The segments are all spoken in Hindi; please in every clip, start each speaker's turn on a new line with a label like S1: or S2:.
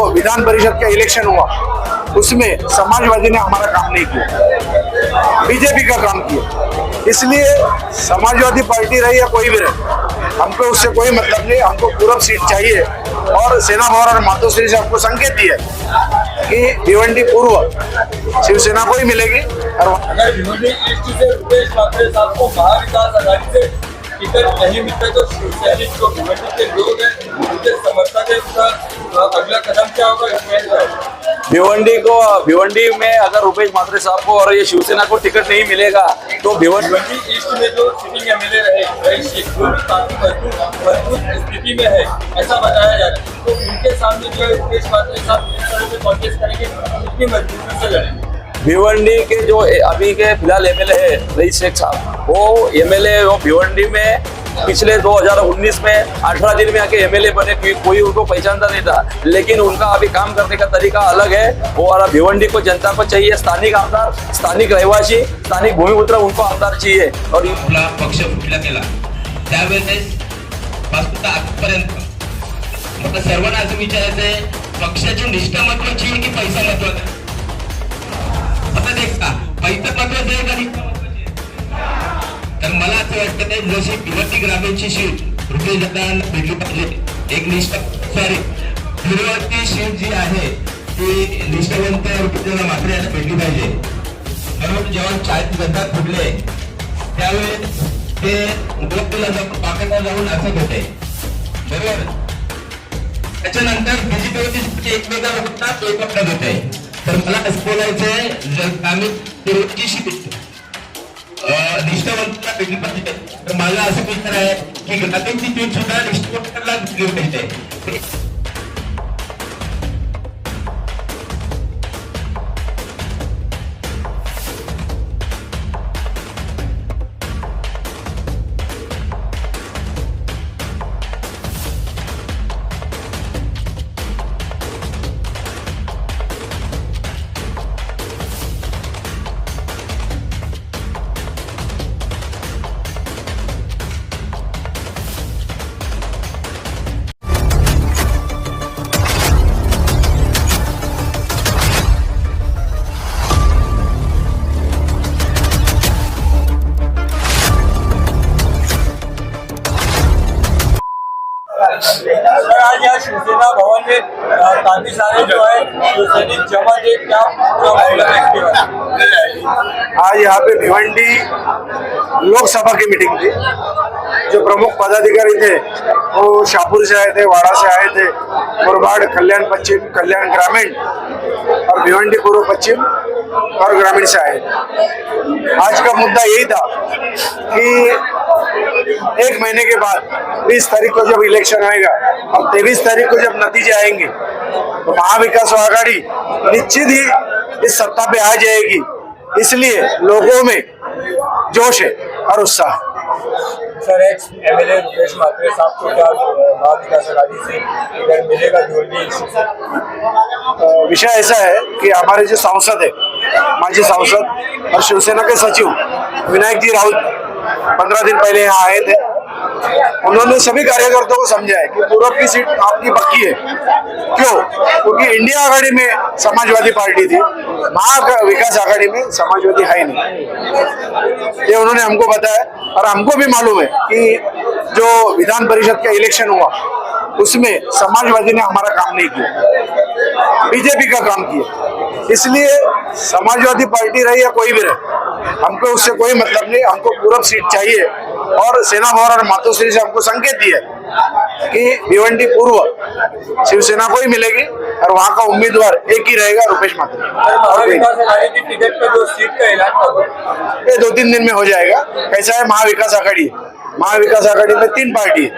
S1: विधान परिषद का इलेक्शन हुआ उसमें समाजवादी ने हमारा काम नहीं किया, बीजेपी का काम किया। इसलिए समाजवादी पार्टी रही या कोई भी रहे, हमको उससे कोई मतलब नहीं। हमको पूरब सीट चाहिए और सेना भवन और मातोश्री से हमको संकेत दिया कि भिवंडी पूर्व शिवसेना को ही मिलेगी। और
S2: अगर भिवंडी ईस्ट से रुपेश ठाकरे साहब को महाविकास आघाड़ी से टिकट नहीं मिलता तो शिवसैनिक जो भिवंडी के लोग हैं उनके समर्थक है, उसका अगला कदम क्या होगा?
S3: भिवंडी में अगर रुपेश ठाकरे साहब को और ये शिवसेना को टिकट नहीं मिलेगा तो
S2: भिवंडी ईस्ट में जो सिटिंग एमएलए रहे शेखपुर काफी मजबूत स्थिति में है ऐसा बताया जा रहा है, तो उनके सामने जो है रुपेश ठाकरे साहब कांग्रेस करेंगे कितनी मजबूती से लड़ेंगे?
S3: भिवंडी के जो अभी के फिलहाल एमएलए है रईस शेख साहब, वो एमएलए वो भिवंडी में पिछले 2019 में 18 दिन में आके एमएलए बने, कोई उनको पहचानता नहीं था, लेकिन उनका अभी काम करने का तरीका अलग है। वो और भिवंडी को जनता को चाहिए स्थानिक आमदार, स्थानिक रहवासी, स्थानिक भूमिपुत्र उनको आमदार चाहिए। और
S4: आपला पक्ष फुटला केला त्यावेळेस वास्तविकता आजपर्यंत मला सर्वांना असं विचारायचं आहे, पक्षाची निष्ठा महत्वाची आहे की पैसा महत्वाचा आहे? आता देखता पैसा महत्वाचा आहे का निष्ठा महत्वाची आहे? तर मला असं वाटतं जशी भिवंडी ग्रामीणची सीट रुपेश दादांना भेटली पाहिजे, एक निष्ठा सॉरी भिवंडी सीट जी आहे ती निष्ठावंत रुपेश ठाकरे यांना भेटली पाहिजे। म्हणून जेव्हा चाळीस गटात फुटले त्यावेळेस ते गोकुला जाऊन पाकळला जाऊन असं होते, बरोबर? त्याच्यानंतर बीजेपीवरती एकमेकांना होतात एकवटत होते। तर मला असं बोलायचंय, जर आम्ही भिवंडी सीट निष्ठावंतांना भेटली पाहिजे, तर मला असं विचार आहे की ग्रामीणची सीट सुद्धा निष्ठावंतांना भेटली पाहिजे।
S2: आज यहाँ शिवसेना भवन में काफी सारे जो है शिवसैनिक जमा थे, क्या
S1: आज यहाँ पे भिवंडी लोकसभा की मीटिंग थी। जो प्रमुख पदाधिकारी थे वो शाहपुर से आए थे, वाड़ा से आए थे, मुरबाड, कल्याण पश्चिम, कल्याण ग्रामीण और भिवंडी पूर्व पश्चिम और ग्रामीण से आए थे। आज का मुद्दा यही था कि एक महीने के बाद 20 तारीख को जब इलेक्शन आएगा और 23 तारीख को जब नतीजे आएंगे तो महाविकास आघाड़ी निश्चित ही इस सत्ता पे आ जाएगी। इसलिए लोगों में जोश है और उत्साह।
S2: Sir, ex MLA Rupesh Thackeray साहब को क्या महाविकास आघाड़ी से टिकट मिलेगा?
S1: विषय ऐसा है कि हमारे जो सांसद है, माजी सांसद और शिवसेना के सचिव विनायक जी राउत 15 दिन पहले यहाँ आए थे। उन्होंने सभी कार्यकर्ताओं को समझाया कि पूरब की सीट आपकी पक्की है। क्यों? क्योंकि इंडिया आघाड़ी में समाजवादी पार्टी थी, महाविकास आघाड़ी में समाजवादी है नहीं। ये उन्होंने हमको बताया और हमको भी मालूम है कि जो विधान परिषद का इलेक्शन हुआ उसमें समाजवादी ने हमारा काम नहीं किया, बीजेपी का काम किया। इसलिए समाजवादी पार्टी रही या कोई भी रहे, हमको उससे कोई मतलब नहीं। हमको पूरब सीट चाहिए और सेना भवन और मातोश्री से हमको संकेत दिया कि भिवंडी पूर्व शिवसेना को ही मिलेगी और वहाँ का उम्मीदवार एक ही रहेगा, रुपेश ठाकरे।
S2: टिकट पर जो सीट का ऐलान
S1: ये 2-3 दिन में हो जाएगा। कैसा है, महाविकास आघाड़ी, महाविकास आघाड़ी में 3 पार्टी है,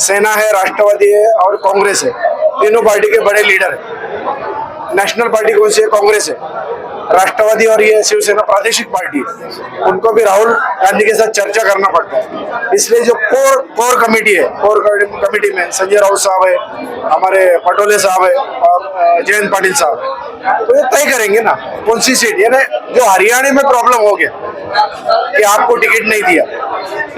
S1: सेना है, राष्ट्रवादी है और कांग्रेस है। तीनों पार्टी के बड़े लीडर है। नेशनल पार्टी कौन सी है? कांग्रेस है। राष्ट्रवादी और ये शिवसेना प्रादेशिक पार्टी है, उनको भी राहुल गांधी के साथ चर्चा करना पड़ता है। इसलिए जो कोर कमेटी है, कोर कमेटी में संजय राउत साहब है, हमारे पटोले साहब है और जयंत पाटिल साहब है, तो ये तय करेंगे ना कौन सी सीट। यानी जो हरियाणा में प्रॉब्लम हो गया कि आपको टिकट नहीं दिया,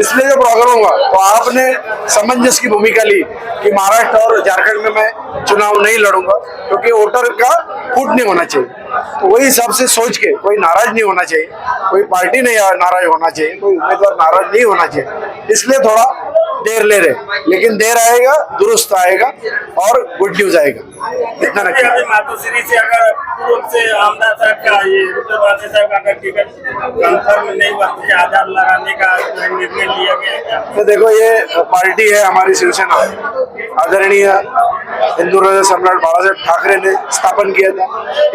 S1: इसलिए जो प्रॉब्लम होगा, तो आपने समंजस की भूमिका ली कि महाराष्ट्र और झारखंड में मैं चुनाव नहीं लड़ूंगा क्योंकि वोटर का फूट नहीं होना चाहिए। तो वही हिसाब से सोच के कोई नाराज नहीं होना चाहिए, कोई पार्टी नहीं नाराज होना चाहिए, कोई उम्मीदवार नाराज नहीं होना चाहिए, इसलिए थोड़ा देर ले रहे, लेकिन देर आएगा दुरुस्त आएगा और गुड न्यूज आएगा, इतना रखिए।
S5: मातोश्री से अगर पूर्व से आमदार साहब का ये रुद्रवासी साहब का अगर टिकट कंफर्म नहीं हुआ तो आधार लगाने का निर्णय लिया गया।
S1: तो देखो ये पार्टी है हमारी शिवसेना, आदरणीय हिंदू हृदय सम्राट बाळासाहेब ठाकरे ने स्थापन किया था,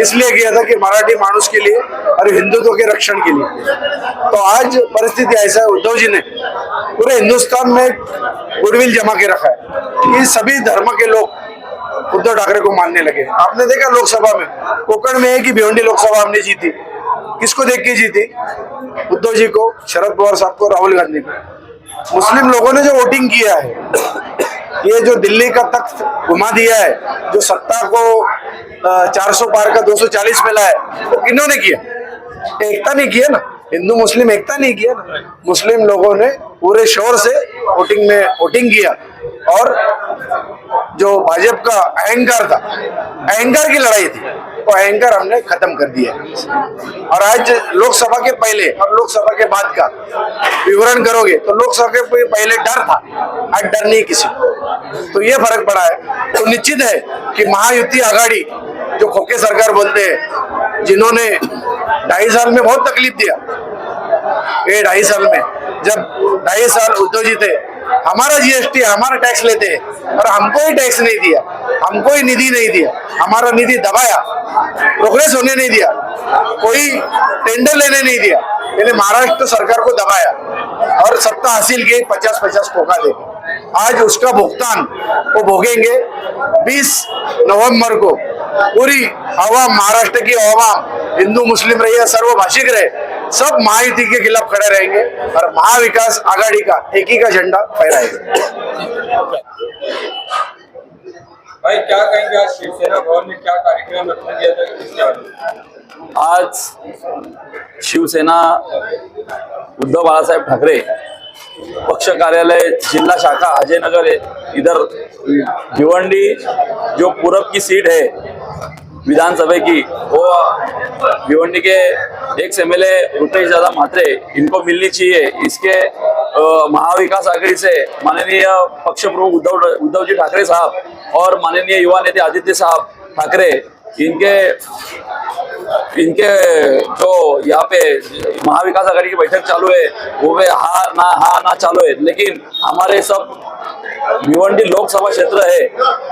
S1: इसलिए किया था कि मराठी मानुष के लिए और हिंदुत्व के रक्षण के लिए। तो आज परिस्थिति ऐसा है, उद्धव जी ने पूरे हिंदुस्तान में गुडविल जमा के रखा है कि सभी धर्म के लोग उद्धव ठाकरे को मानने लगे। आपने देखा लोकसभा में कोकण में है कि भिवंडी लोकसभा हमने जीती, किसको देख के जीती? उद्धव जी को, शरद पवार साहब को, राहुल गांधी को। मुस्लिम लोगों ने जो वोटिंग किया है, ये जो दिल्ली का तख्त घुमा दिया है, जो सत्ता को 400 पार का 240 में लाया, वो किन्होंने किया? एकता नहीं किया ना, हिंदू मुस्लिम एकता नहीं किया ना। मुस्लिम लोगों ने पूरे शोर से वोटिंग किया और जो भाजपा का अहंकार था, अहंकार की लड़ाई थी, तो अहंकार हमने खत्म कर दिया। और आज लोकसभा के पहले और लोकसभा के बाद का विवरण करोगे तो लोकसभा के पहले डर था, आज डर नहीं किसी को, तो ये फर्क पड़ा है। तो निश्चित है कि महायुति आघाड़ी जो खोके सरकार बोलते हैं, जिन्होंने 2.5 साल में बहुत तकलीफ दिया, ये 2.5 साल में, जब 2.5 साल उद्धव जी थे, हमारा जीएसटी हमारा टैक्स लेते हैं और हमको ही टैक्स नहीं दिया, हमको ही निधि नहीं दिया, हमारा निधि दबाया, प्रोग्रेस होने नहीं दिया, कोई टेंडर लेने नहीं दिया, यानी महाराष्ट्र सरकार को दबाया और सत्ता हासिल की 50-50 ठोका दे। आज उसका भुगतान वो भोगेंगे। 20 नवंबर को पूरी आवाम, महाराष्ट्र की आवाम, हिंदू मुस्लिम रहे या सर्वभाषिक रहे, सब महायुति के खिलाफ खड़े रहेंगे और महाविकास आघाड़ी का एक ही का झंडा फहराएंगे।
S2: भाई क्या कहेंगे, आज शिवसेना भवन में क्या कार्यक्रम रखा गया था, किसके बारे में?
S3: आज शिवसेना उद्धव बाळासाहेब ठाकरे पक्ष कार्यालय जिला शाखा अजय नगर इधर भिवंडी जो पूरब की सीट है विधानसभा की, वो भिवंडी के एक्स एमएलए रुपेश दादा म्हात्रे, इनको मिलनी चाहिए। इसके महाविकास आघाड़ी से माननीय पक्ष प्रमुख उद्धव जी ठाकरे साहब और माननीय युवा नेता आदित्य साहब ठाकरे, इनके जो यहाँ पे महाविकास आघाड़ी की बैठक चालू है, वो पे हा ना चालू है, लेकिन हमारे सब भिवंडी लोकसभा क्षेत्र है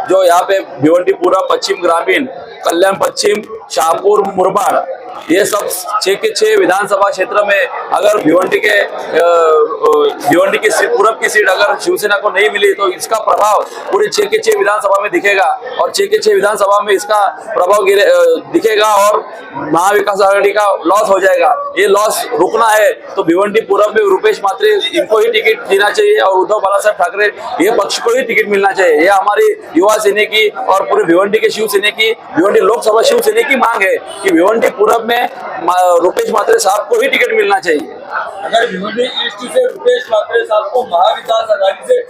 S3: जो यहाँ पे भिवंडी पूरा, पश्चिम ग्रामीण, कल्याण पश्चिम, शाहपुर, मुरबाड, ये सब 6 के 6 विधानसभा क्षेत्र में अगर भिवंडी की पूरब की सीट अगर शिवसेना को नहीं मिली तो इसका प्रभाव पूरे 6 के 6 विधानसभा में दिखेगा और 6 के 6 विधानसभा में इसका प्रभाव दिखेगा और महाविकास आघाड़ी का लॉस हो जाएगा। ये लॉस रुकना है तो भिवंडी पूरब में रुपेश म्हात्रे, इनको ही टिकट देना चाहिए और उद्धव बाळासाहेब ठाकरे ये पक्ष को ही टिकट मिलना चाहिए। ये हमारी युवा सेना की और पूरे भिवंडी के शिवसेना की, भिवंडी लोकसभा शिवसेना की मांग है कि भिवंडी पूरब में रुपेश म्हात्रे साहब को ही टिकट मिलना चाहिए।
S2: अगर भिवंडी ईस्ट से रुपेश म्हात्रे साहब को महाविकास आघाड़ी से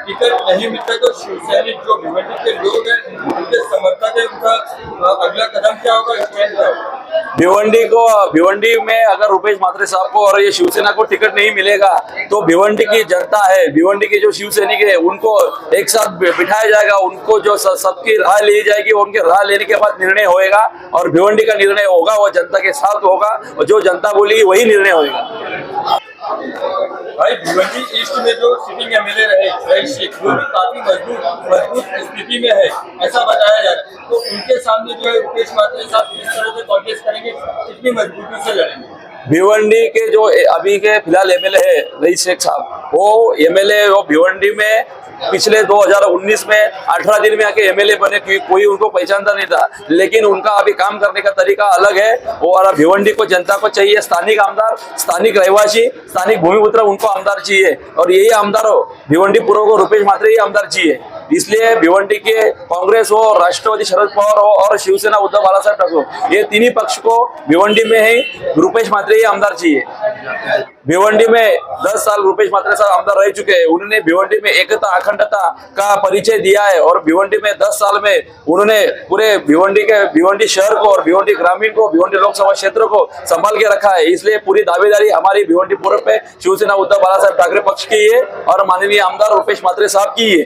S2: टिकट नहीं मिलता तो शिवसैनिक जो भिवंडी के लोग हैं उनके समर्थक है, उनका अगला कदम क्या होगा, स्टैंड क्या होगा?
S3: भिवंडी में अगर रुपेश म्हात्रे साहब को और ये शिवसेना को टिकट नहीं मिलेगा तो भिवंडी की जनता है, भिवंडी के जो शिवसैनिक है, उनको एक साथ बिठाया जाएगा, उनको जो सबकी राह ली जाएगी, उनके राह लेने के बाद निर्णय होएगा और भिवंडी का निर्णय होगा वो जनता के साथ होगा और जो जनता बोलेगी वही निर्णय होगा।
S2: भाई भिवंडी ईस्ट में जो सिटिंग एमएलए रहे शेख, वो भी काफी मजबूत स्थिति में है ऐसा बताया जा रहा है, तो उनके सामने जो है रुपेश म्हात्रे साहब किस तरह से कॉन्टेस्ट करेंगे, कितनी मजबूती से लड़ेंगे?
S3: भिवंडी के जो अभी के फिलहाल एमएलए है रईस शेख साहब, वो एमएलए वो भिवंडी में पिछले 2019 में 18 दिन में आके एमएलए बने, कोई उनको पहचानता नहीं था, लेकिन उनका अभी काम करने का तरीका अलग है। और भिवंडी को जनता को चाहिए स्थानिक आमदार, स्थानिक रहवासी, स्थानिक भूमिपुत्र, उनको आमदार चाहिए और यही आमदार हो भिवंडी पूर्व को रुपेश म्हात्रे ही आमदार चाहिए। इसलिए भिवंडी के कांग्रेस हो, राष्ट्रवादी शरद पवार हो और शिवसेना उद्धव बालासाहेब ठाकरे, ये तीनही पक्ष को भिवंडी में ही रुपेश म्हात्रे ही आमदार चाहिए। भिवंडी में 10 साल रुपेश म्हात्रे साहब आमदार रह चुके हैं। उन्होंने भिवंडी में एकता अखंडता का परिचय दिया है और भिवंडी में 10 साल में उन्होंने पूरे भिवंडी शहर को और भिवंडी ग्रामीण को, भिवंडी लोकसभा क्षेत्र को संभाल के रखा है। इसलिए पूरी दावेदारी हमारी भिवंडी पूर्व पे शिवसेना उद्धव बालासाहेब ठाकरे पक्ष की है और माननीय आमदार रुपेश म्हात्रे साहब की है।